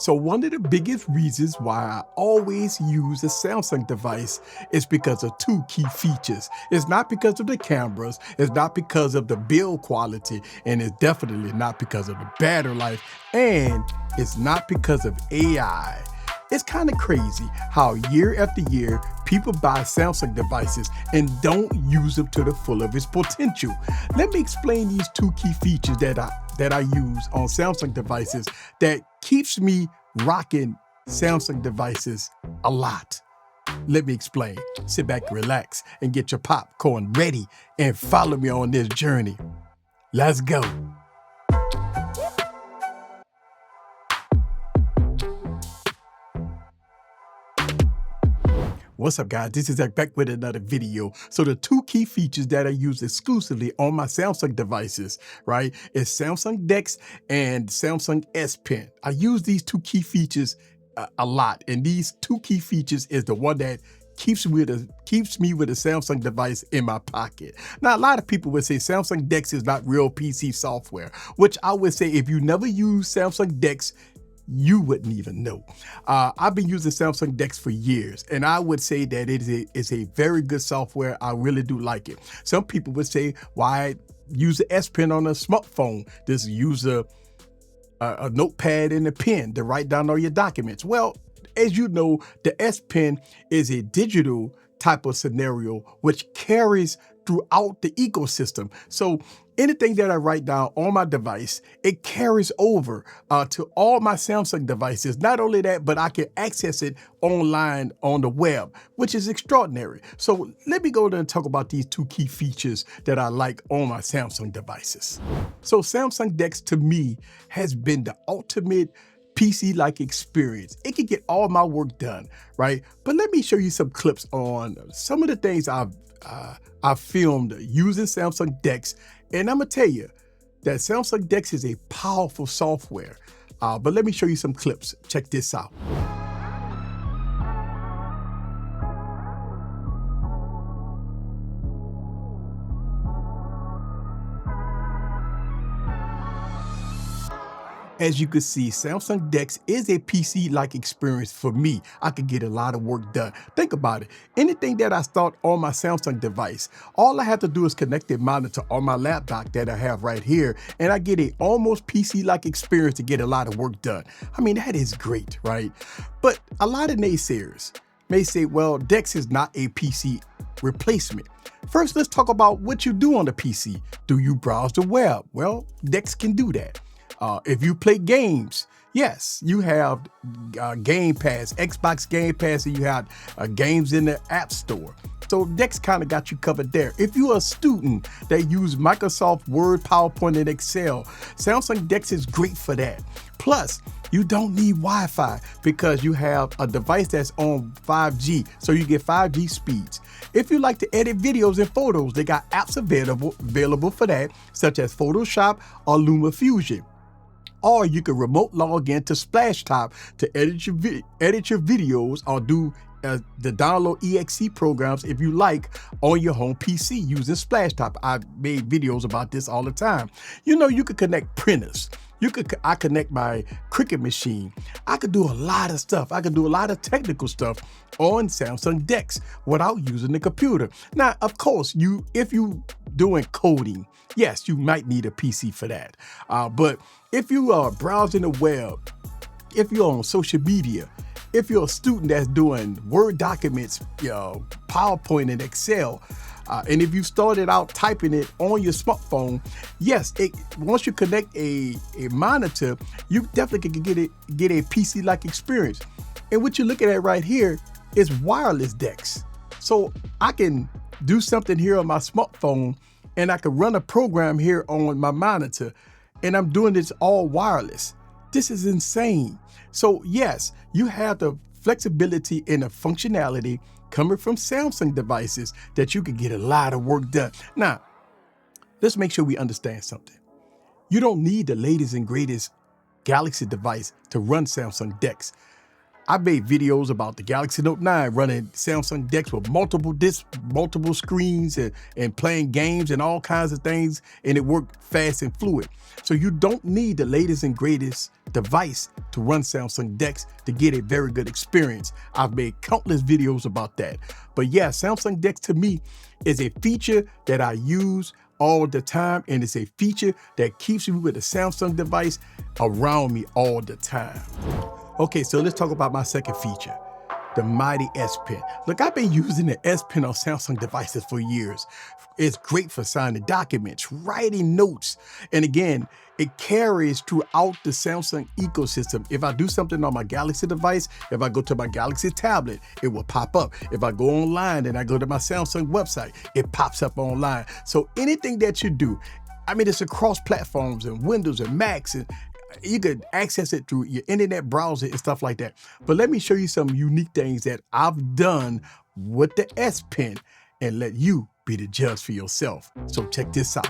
So one of the biggest reasons why I always use a Samsung device is because of two key features. It's not because of the cameras, it's not because of the build quality, and it's definitely not because of the battery life, and it's not because of AI. It's kind of crazy how year after year, people buy Samsung devices and don't use them to the full of its potential. Let me explain these two key features that I use on Samsung devices that keeps me rocking Samsung devices a lot. Let me explain. Sit back, relax, and get your popcorn ready and follow me on this journey. Let's go. What's up, guys? This is Zach back with another video. So the two key features that I use exclusively on my Samsung devices, right, is Samsung DeX and Samsung S Pen. I use these two key features a lot, and these two key features is the one that keeps me with a Samsung device in my pocket. Now, a lot of people would say Samsung DeX is not real PC software, which I would say if you never use Samsung DeX, you wouldn't even know. I've been using Samsung DeX for years, and I would say that it is a very good software. I really do like it. Some people would say, why use the S Pen on a smartphone? Just use a notepad and a pen to write down all your documents. Well, as you know, the S Pen is a digital type of scenario which carries throughout the ecosystem. So anything that I write down on my device, it carries over to all my Samsung devices. Not only that, but I can access it online on the web, which is extraordinary. So let me go there and talk about these two key features that I like on my Samsung devices. So Samsung DeX to me has been the ultimate PC-like experience. It can get all my work done, right? But let me show you some clips on some of the things I've filmed using Samsung DeX, and I'm gonna tell you that Samsung DeX is a powerful software. But let me show you some clips. Check this out. As you can see, Samsung DeX is a PC-like experience for me. I could get a lot of work done. Think about it. Anything that I start on my Samsung device, all I have to do is connect a monitor on my laptop that I have right here, and I get a almost PC-like experience to get a lot of work done. I mean, that is great, right? But a lot of naysayers may say, well, DeX is not a PC replacement. First, let's talk about what you do on the PC. Do you browse the web? Well, DeX can do that. If you play games, yes, you have Game Pass, Xbox Game Pass, and you have games in the App Store. So DeX kind of got you covered there. If you're a student that use Microsoft Word, PowerPoint, and Excel, Samsung DeX is great for that. Plus, you don't need Wi-Fi because you have a device that's on 5G, so you get 5G speeds. If you like to edit videos and photos, they got apps available for that, such as Photoshop or LumaFusion. Or you can remote log into SplashTop to edit your videos or do the download EXE programs if you like on your home PC using SplashTop. I've made videos about this all the time. You know, you could connect printers. I connect my Cricut machine. I could do a lot of stuff. I could do a lot of technical stuff on Samsung DeX without using the computer. Now, of course, if you doing coding, yes, you might need a PC for that. But if you are browsing the web, if you're on social media, if you're a student that's doing Word documents, PowerPoint and Excel, and if you started out typing it on your smartphone, yes, once you connect a monitor, you definitely can get a PC-like experience. And what you're looking at right here is wireless DeX. So I can do something here on my smartphone, and I can run a program here on my monitor, and I'm doing this all wireless. This is insane. So yes, you have the flexibility and the functionality coming from Samsung devices that you can get a lot of work done. Now, let's make sure we understand something. You don't need the latest and greatest Galaxy device to run Samsung DeX. I made videos about the Galaxy Note 9 running Samsung DeX with multiple discs, multiple screens, and playing games and all kinds of things, and it worked fast and fluid. So you don't need the latest and greatest device to run Samsung DeX to get a very good experience. I've made countless videos about that. But yeah, Samsung DeX to me is a feature that I use all the time, and it's a feature that keeps me with a Samsung device around me all the time. Okay, so let's talk about my second feature, the mighty S Pen. Look, I've been using the S Pen on Samsung devices for years. It's great for signing documents, writing notes, and again, it carries throughout the Samsung ecosystem. If I do something on my Galaxy device, if I go to my Galaxy tablet, it will pop up. If I go online and I go to my Samsung website, it pops up online. So anything that you do, I mean, it's across platforms and Windows and Macs, and you could access it through your internet browser and stuff like that. But let me show you some unique things that I've done with the S Pen and let you be the judge for yourself. So check this out.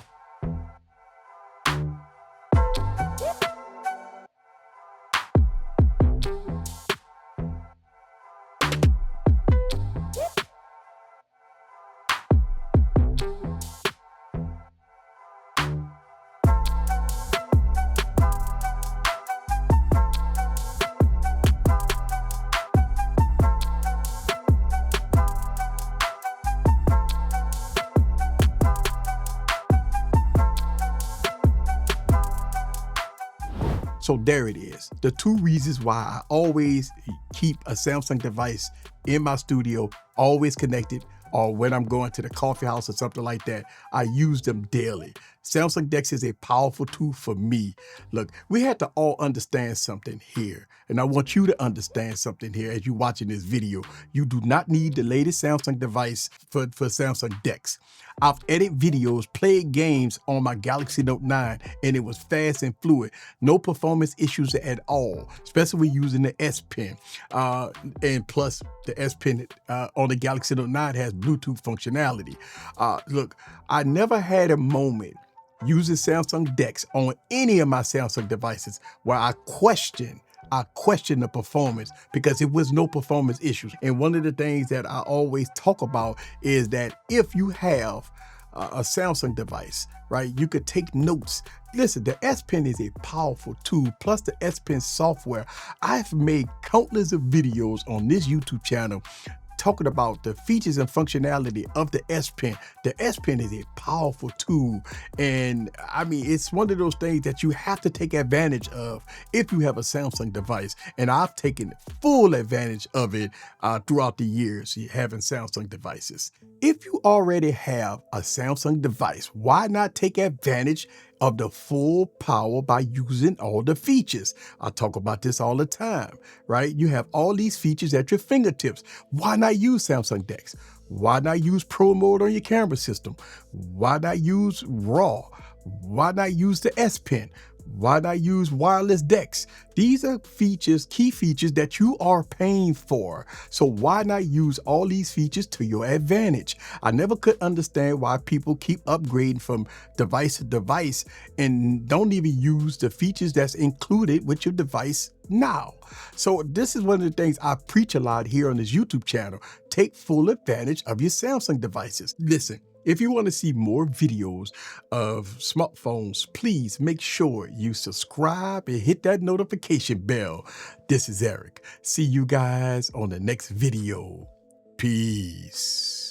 So there it is. The two reasons why I always keep a Samsung device in my studio, always connected, or when I'm going to the coffee house or something like that, I use them daily. Samsung DeX is a powerful tool for me. Look, we had to all understand something here, and I want you to understand something here as you're watching this video. You do not need the latest Samsung device for Samsung DeX. I've edited videos, played games on my Galaxy Note 9, and it was fast and fluid. No performance issues at all, especially using the S Pen. And plus, the S Pen on the Galaxy Note 9 has Bluetooth functionality. Look, I never had a moment using Samsung DeX on any of my Samsung devices where I question the performance, because it was no performance issues. And one of the things that I always talk about is that if you have a Samsung device, right, you could take notes. Listen, the S Pen is a powerful tool, plus the S Pen software. I've made countless of videos on this YouTube channel talking about the features and functionality of the S Pen. The S Pen is a powerful tool, and I mean, it's one of those things that you have to take advantage of if you have a Samsung device, and I've taken full advantage of it throughout the years having Samsung devices. If you already have a Samsung device, why not take advantage of the full power by using all the features? I talk about this all the time, right? You have all these features at your fingertips. Why not use Samsung DeX? Why not use Pro Mode on your camera system? Why not use RAW? Why not use the S Pen? Why not use wireless DeX? These are features, key features that you are paying for. So why not use all these features to your advantage? I never could understand why people keep upgrading from device to device and don't even use the features that's included with your device now. So this is one of the things I preach a lot here on this YouTube channel. Take full advantage of your Samsung devices. Listen, if you want to see more videos of smartphones, please make sure you subscribe and hit that notification bell. This is Eric. See you guys on the next video. Peace.